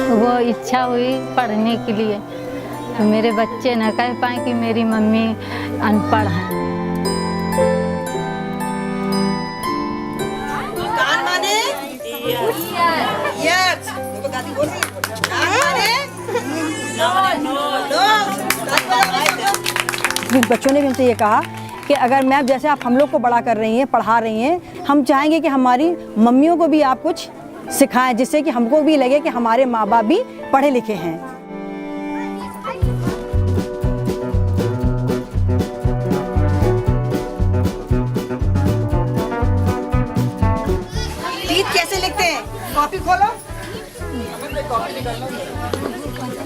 वो इच्छा हुई पढ़ने के लिए, तो मेरे बच्चे न कह पाए कि मेरी मम्मी अनपढ़ हैं। बच्चों ने भी हमसे ये कहा कि अगर मैम जैसे आप हम लोग को बड़ा कर रही हैं, पढ़ा रही हैं, हम चाहेंगे कि हमारी मम्मियों को भी आप कुछ सिखाएं, जिससे कि हमको भी लगे कि हमारे माँ बाप भी पढ़े लिखे हैं। गीत कैसे लिखते हैं? कॉपी खोलो,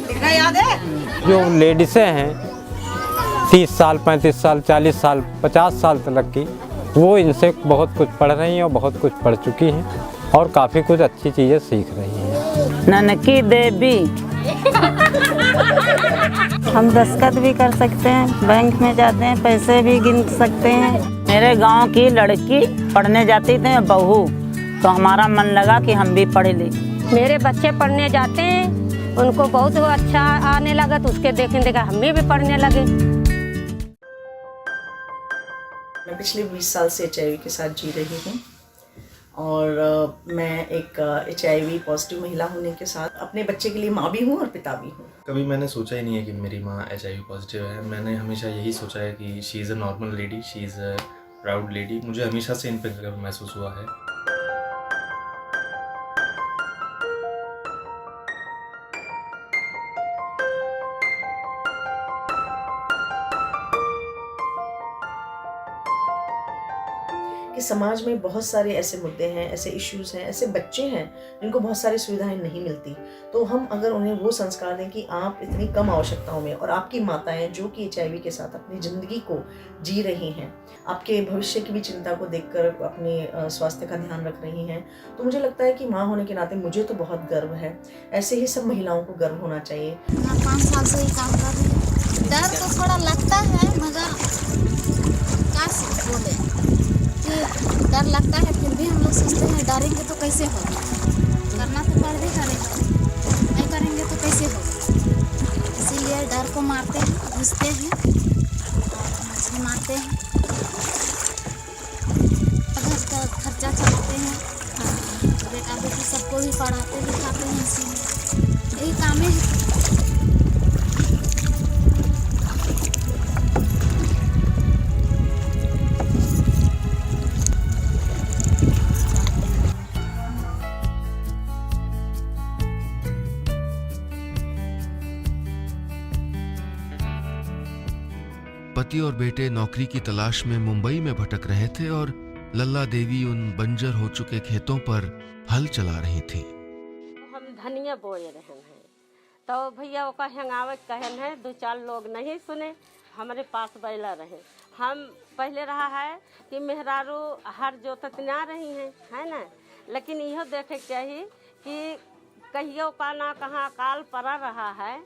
लिखना याद है? जो लेडीसें हैं 30 साल, 35 साल, 40 साल, 50 साल तक की, वो इनसे बहुत कुछ पढ़ रही हैं और बहुत कुछ पढ़ चुकी हैं और काफ़ी कुछ अच्छी चीज़ें सीख रही हैं। ननकी देवी हम दस्तखत भी कर सकते हैं, बैंक में जाते हैं पैसे भी गिन सकते हैं। मेरे गांव की लड़की पढ़ने जाती थी बहू, तो हमारा मन लगा कि हम भी पढ़े ले। मेरे बच्चे पढ़ने जाते हैं, उनको बहुत अच्छा आने लगा, तो उसके देखने देखा हम भी पढ़ने लगे। मैं पिछले 20 साल से HIV के साथ जी रही हूँ और मैं एक HIV पॉजिटिव महिला होने के साथ अपने बच्चे के लिए माँ भी हूँ और पिता भी हूँ। कभी मैंने सोचा ही नहीं है कि मेरी माँ HIV पॉजिटिव है। मैंने हमेशा यही सोचा है कि she is a normal lady, she is a proud lady. मुझे हमेशा से इन पर गर्व महसूस हुआ है। कि समाज में बहुत सारे ऐसे मुद्दे हैं, ऐसे इश्यूज़ हैं, ऐसे बच्चे हैं जिनको बहुत सारी सुविधाएं नहीं मिलती। तो हम अगर उन्हें वो संस्कार दें कि आप इतनी कम आवश्यकताओं में, और आपकी माताएं जो कि HIV के साथ अपनी ज़िंदगी को जी रही हैं, आपके भविष्य की भी चिंता को देखकर अपने स्वास्थ्य का ध्यान रख रही हैं, तो मुझे लगता है कि माँ होने के नाते मुझे तो बहुत गर्व है। ऐसे ही सब महिलाओं को गर्व होना चाहिए। मैं 5 साल से ही काम कर रही हूँ। डर तो थोड़ा लगता है, मगर क्या बोले कि डर लगता है, फिर भी हम लोग सोचते हैं डरेंगे तो कैसे होगा, करना तो पड़ भी करेगा, नहीं करेंगे तो कैसे होगा। इसीलिए डर को मारते हैं, घुसते हैं और मछली मारते हैं, घर का खर्चा चलाते हैं, बेटा बेटी सबको भी पढ़ाते लिखाते हैं। इसीलिए यही काम है। पति और बेटे नौकरी की तलाश में मुंबई में भटक रहे थे और लल्ला देवी उन बंजर हो चुके खेतों पर हल चला रही थी। हम धनिया बोए रहे हैं, तो भैया वो हंगावे कहन है, 2-4 लोग नहीं सुने, हमारे पास बैला रहे। हम पहले रहा है कि मेहरारू हर जोतत ना रही हैं, है ना, लेकिन यह देखे चाहिए कि कहियो का ना कहाँ काल पड़ा रहा है,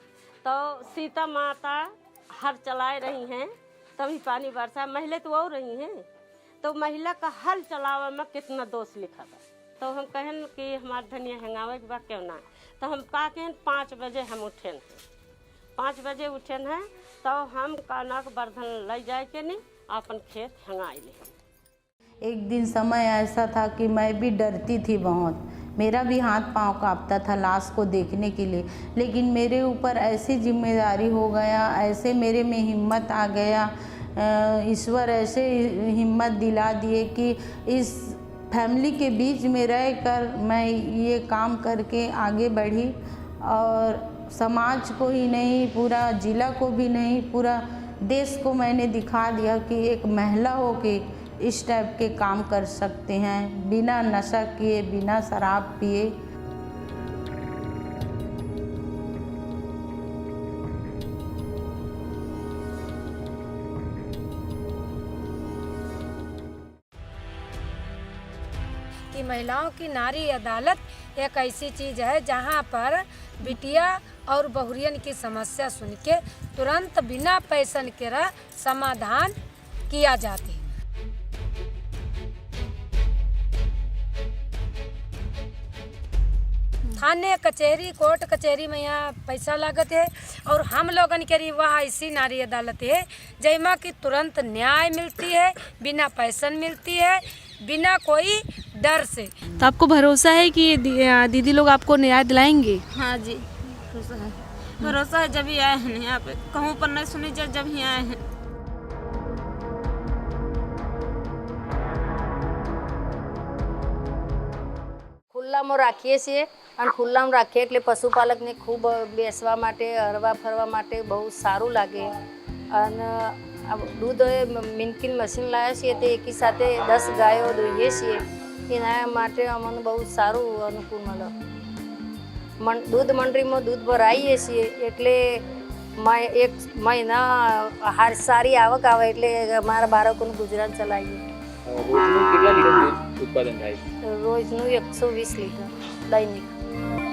तो सीता माता हर चलाए रही हैं, तभी पानी बरसा। महिला तो वो रही हैं, तो महिला का हल चलावे में कितना दोष लिखा था। तो हम कहन कि हमारे धनिया हंगावे के बाद क्यों ना, तो हम का कहन 5 बजे हम उठेन हैं, 5 बजे उठेन हैं, तो हम कानक बर्धन ले जाए के नहीं अपन खेत हंगाई ले। एक दिन समय ऐसा था कि मैं भी डरती थी बहुत, मेरा भी हाथ पांव कांपता था लाश को देखने के लिए, लेकिन मेरे ऊपर ऐसी जिम्मेदारी हो गया, ऐसे मेरे में हिम्मत आ गया, ईश्वर ऐसे हिम्मत दिला दिए कि इस फैमिली के बीच में रहकर मैं ये काम करके आगे बढ़ी और समाज को ही नहीं, पूरा जिला को भी नहीं, पूरा देश को मैंने दिखा दिया कि एक महिला हो के इस टाइप के काम कर सकते हैं, बिना नशा किए, बिना शराब पिए। कि महिलाओं की नारी अदालत एक ऐसी चीज़ है जहां पर बिटिया और बहुरियन की समस्या सुन के तुरंत बिना पैसन के समाधान किया जाती है। थाने कचहरी कोर्ट कचहरी में यहाँ पैसा लागत है, और हम लोगन के लिए वहाँ ऐसी नारी अदालत है जैमा की तुरंत न्याय मिलती है, बिना पैसन मिलती है, बिना कोई डर से। तो आपको भरोसा है कि ये दीदी लोग आपको न्याय दिलाएंगे? हाँ जी, भरोसा है जब ही आए हैं यहाँ पे, कहूँ पर नहीं सुनी जब ही आए हैं। ખુલ્લામાં રાખીએ છીએ અને ખુલ્લામાં રાખીએ એટલે પશુપાલકને ખૂબ બેસવા માટે હરવા ફરવા માટે બહુ સારું લાગે અને દૂધ મિલ્કિંગ મશીન લાવ્યા છીએ તે એકી સાથે 10 ગાયો દોઈએ છીએ એના માટે અમને બહુ સારું અનુકૂળ મળે। દૂધ મંડળીમાં દૂધ ભરાઈએ છીએ એટલે એક મહિના સારી આવક આવે એટલે અમારા બાળકોનું ગુજરાન ચલાવીએ। उत्पादन થાય? रोजનું 120 लीटर दैनिक।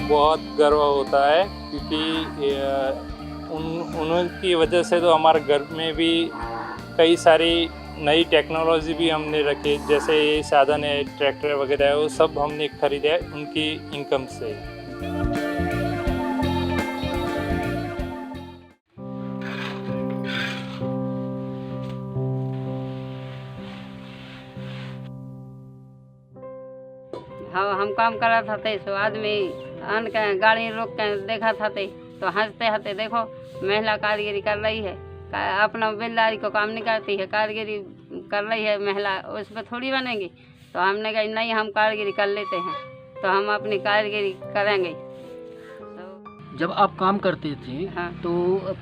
बहुत गर्व होता है क्योंकि उनकी वजह से तो हमारे घर में भी कई सारी नई टेक्नोलॉजी भी हमने रखी, जैसे ये साधन है ट्रैक्टर वगैरह है, वो सब हमने खरीदा है उनकी इनकम से। हाँ, हम काम करा था सो आदमी अन के गाड़ी रोक के देखा था तो हंसते हंसते देखो महिला कारीगरी कर रही है, अपना बेलदारी को काम नहीं करती है, कारीगरी कर रही है महिला, उस पर थोड़ी बनेगी। तो हमने कहा नहीं, हम कारीगरी कर लेते हैं तो हम अपनी कारीगरी करेंगे। जब आप काम करते थे तो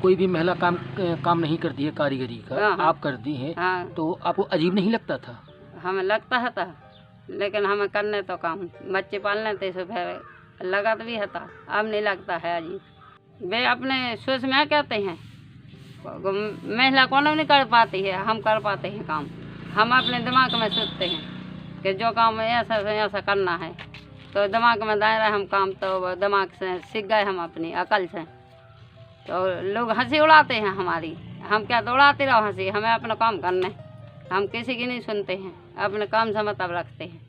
कोई भी महिला काम नहीं करती है कारीगरी का, आप करती हैं, तो आपको अजीब नहीं लगता था? हमें लगता था लेकिन हमें करने तो काम बच्चे पालने थे सो फिर लगा भी था, अब नहीं लगता है अजीब। वे अपने सोच में कहते हैं महिला कौन नहीं कर पाती है, हम कर पाते हैं काम। हम अपने दिमाग में सोचते हैं कि जो काम ऐसा से ऐसा करना है तो दिमाग में दायरा हम काम तो दिमाग से सीख गए हम अपनी अकल से। तो लोग हंसी उड़ाते हैं हमारी, हम क्या तो उड़ाते रहो हंसी, हमें अपना काम करना है, हम किसी की नहीं सुनते हैं, अपने काम से मतलब रखते हैं।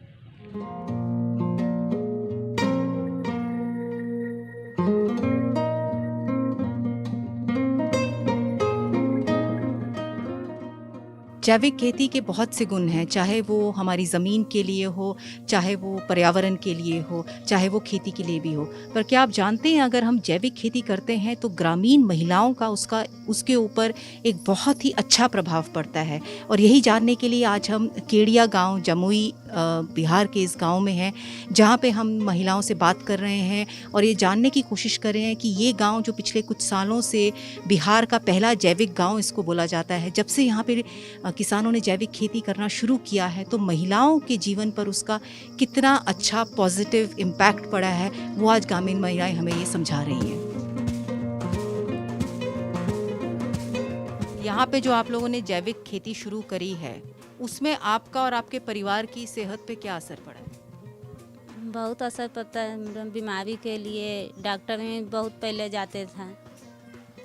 जैविक खेती के बहुत से गुण हैं, चाहे वो हमारी ज़मीन के लिए हो, चाहे वो पर्यावरण के लिए हो, चाहे वो खेती के लिए भी हो। पर क्या आप जानते हैं अगर हम जैविक खेती करते हैं तो ग्रामीण महिलाओं का उसके ऊपर एक बहुत ही अच्छा प्रभाव पड़ता है। और यही जानने के लिए आज हम केड़िया गांव जमुई बिहार के इस गांव में हैं, जहां पे हम महिलाओं से बात कर रहे हैं और ये जानने की कोशिश कर रहे हैं कि ये गांव जो पिछले कुछ सालों से बिहार का पहला जैविक गांव इसको बोला जाता है, जब से यहाँ पे किसानों ने जैविक खेती करना शुरू किया है तो महिलाओं के जीवन पर उसका कितना अच्छा पॉजिटिव इम्पैक्ट पड़ा है, वो आज ग्रामीण महिलाएं हमें ये समझा रही हैं। यहाँ पे जो आप लोगों ने जैविक खेती शुरू करी है उसमें आपका और आपके परिवार की सेहत पे क्या असर पड़ा है? बहुत असर पड़ता है, बीमारी के लिए डॉक्टर में बहुत पहले जाते थे,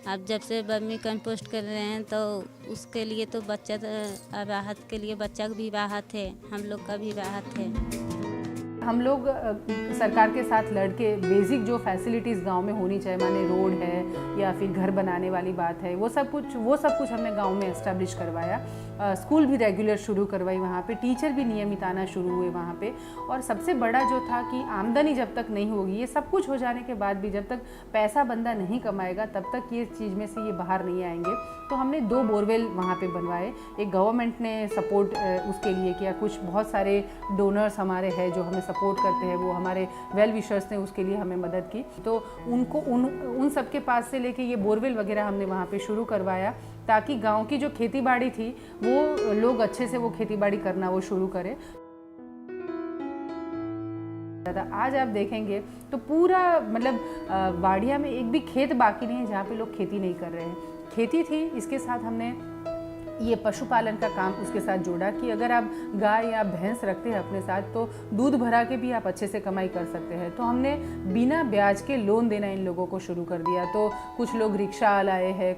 अब जब से वर्मी कंपोस्ट कर रहे हैं तो उसके लिए तो बच्चा राहत के लिए बच्चा भी राहत है, हम लोग का भी राहत है। हम लोग सरकार के साथ लड़के बेसिक जो फैसिलिटीज़ गांव में होनी चाहिए, माने रोड है या फिर घर बनाने वाली बात है, वो सब कुछ हमने गांव में एस्टेब्लिश करवाया। स्कूल भी रेगुलर शुरू करवाई, वहाँ पे टीचर भी नियमित आना शुरू हुए वहाँ पे। और सबसे बड़ा जो था कि आमदनी जब तक नहीं होगी, ये सब कुछ हो जाने के बाद भी जब तक पैसा बंदा नहीं कमाएगा तब तक ये चीज़ में से ये बाहर नहीं आएंगे। तो हमने 2 बोरवेल वहाँ पे बनवाए, एक गवर्नमेंट ने सपोर्ट उसके लिए किया, कुछ बहुत सारे डोनर्स हमारे हैं जो हमें सपोर्ट करते हैं, वो हमारे वेल विशर्स ने उसके लिए हमें मदद की। तो उनको उन सब के पास से लेके ये बोरवेल वगैरह हमने वहाँ पे शुरू करवाया ताकि गांव की जो खेती बाड़ी थी वो लोग अच्छे से वो खेती बाड़ी करना वो शुरू करें। आज आप देखेंगे तो पूरा मतलब बाड़िया में एक भी खेत बाकी नहीं है जहाँ पे लोग खेती नहीं कर रहे हैं। खेती थी, इसके साथ हमने ये पशुपालन का काम उसके साथ जोड़ा कि अगर आप गाय या भैंस रखते हैं अपने साथ तो दूध भरा के भी आप अच्छे से कमाई कर सकते हैं। तो हमने बिना ब्याज के लोन देना इन लोगों को शुरू कर दिया। तो कुछ लोग रिक्शा लाए हैं,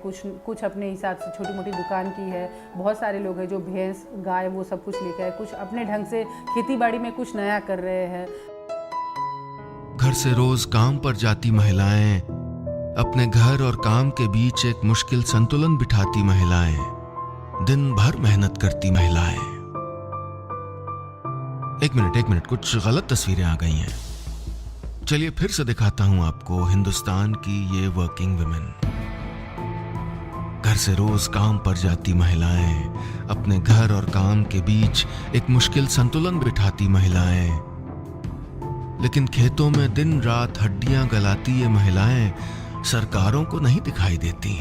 कुछ अपने हिसाब से छोटी मोटी दुकान की है, बहुत सारे लोग हैं जो भैंस गाय वो सब कुछ लेके आए, कुछ अपने ढंग से खेती बाड़ी में कुछ नया कर रहे हैं। घर से रोज काम पर जाती महिलाएं, अपने घर और काम के बीच एक मुश्किल संतुलन बिठाती महिलाएं, दिन भर मेहनत करती महिलाएं। एक मिनट, कुछ गलत तस्वीरें आ गई हैं। चलिए फिर से दिखाता हूं आपको हिंदुस्तान की ये वर्किंग वुमेन। घर से रोज काम पर जाती महिलाएं, अपने घर और काम के बीच एक मुश्किल संतुलन बिठाती महिलाएं, लेकिन खेतों में दिन रात हड्डियां गलाती ये महिलाएं सरकारों को नहीं दिखाई देती,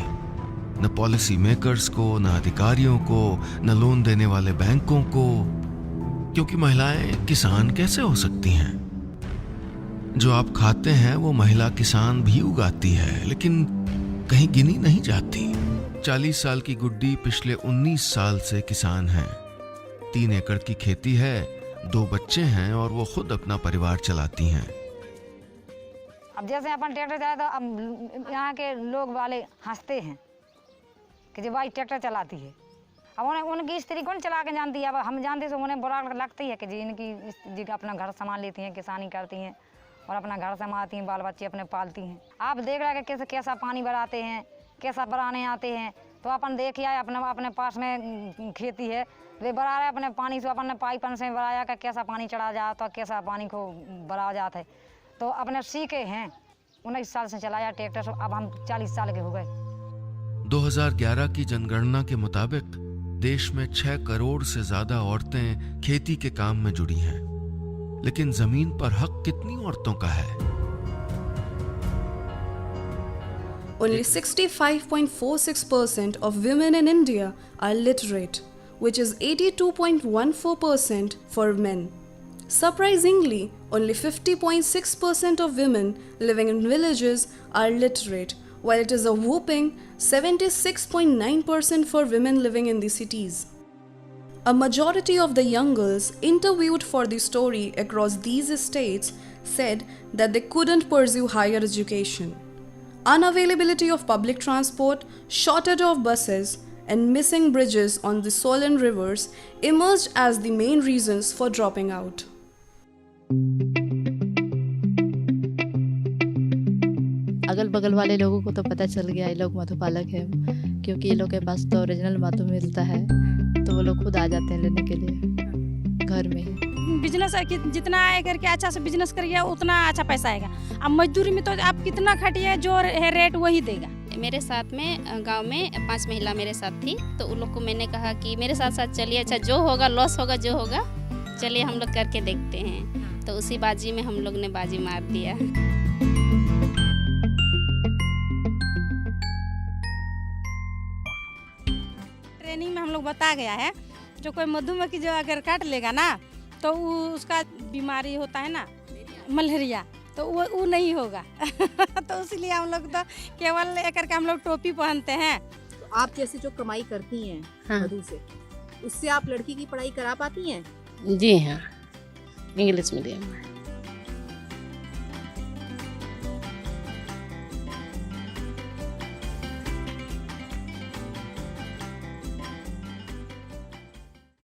न पॉलिसी मेकर्स को, न अधिकारियों को, न लोन देने वाले बैंकों को, क्योंकि महिलाएं किसान कैसे हो सकती हैं? जो आप खाते हैं वो महिला किसान भी उगाती है, लेकिन कहीं गिनी नहीं जाती। 40 साल की गुड्डी पिछले 19 साल से किसान है। 3 एकड़ की खेती है, 2 बच्चे हैं और वो खुद अपना परिवार चलाती हैं। अब जैसे अपन ट्रैक्टर चलाए तो अब यहाँ के लोग वाले हंसते हैं कि जो भाई ट्रैक्टर चलाती है। अब उनकी स्त्री कौन चला के जानती है? अब हम जानते तो उन्हें बुरा लगती है कि जी इनकी जी अपना घर संभाल लेती हैं, किसानी करती हैं और अपना घर संभालती हैं, बाल बच्चे अपने पालती हैं। आप देख रहे हैं कि कैसा पानी भराते हैं, कैसा भराने आते हैं। तो अपन देख आए, अपने पास में खेती है, वे भरा रहे अपने पानी से, अपन ने पाइपन से भराया कि कैसा पानी चढ़ा जाता, कैसा पानी को भरा जाता है। तो अपने सीखे हैं, 19 साल से चलाया ट्रैक्टर, अब हम 40 साल के हो गए। 2011 की जनगणना के मुताबिक देश में 6 करोड़ से ज्यादा औरतें खेती के काम में जुड़ी हैं, लेकिन जमीन पर हक कितनी औरतों का है? Only 65.46% of women in India are literate, which is 82.14% for men. Surprisingly, only 50.6% of women living in villages are literate, while it is a whopping 76.9% for women living in the cities. A majority of the young girls interviewed for the story across these states said that they couldn't pursue higher education. Unavailability of public transport, shortage of buses, and missing bridges on the swollen rivers emerged as the main reasons for dropping out. अगल बगल वाले लोगों को तो पता चल गया ये लोग मधुपालक है, क्योंकि ये लोग के पास तो ओरिजिनल मधु मिलता है, तो वो लोग खुद आ जाते हैं लेने के लिए घर में ही। बिजनेस जितना आए करके अच्छा से बिजनेस करिए उतना अच्छा पैसा आएगा। अब मजदूरी में तो आप कितना खटिए, जो है रेट वही देगा। मेरे साथ में गांव में 5 महिला मेरे साथ थी, तो उन लोग को मैंने कहा कि मेरे साथ साथ चलिए, अच्छा जो होगा लॉस होगा जो होगा चलिए हम लोग करके देखते हैं। तो उसी बाजी में हम लोग ने बाजी मार दिया। ट्रेनिंग में हम लोग बता गया है, जो कोई मधुमक्खी जो अगर काट लेगा ना तो उसका बीमारी होता है ना मलेरिया, तो वो नहीं होगा। तो इसलिए हम लोग तो केवल एक करके हम लोग टोपी पहनते हैं। तो आप जैसे जो कमाई करती हैं मधु से, उससे आप लड़की की पढ़ाई करा पाती हैं? जी हाँ, इंग्लिश मीडियम में।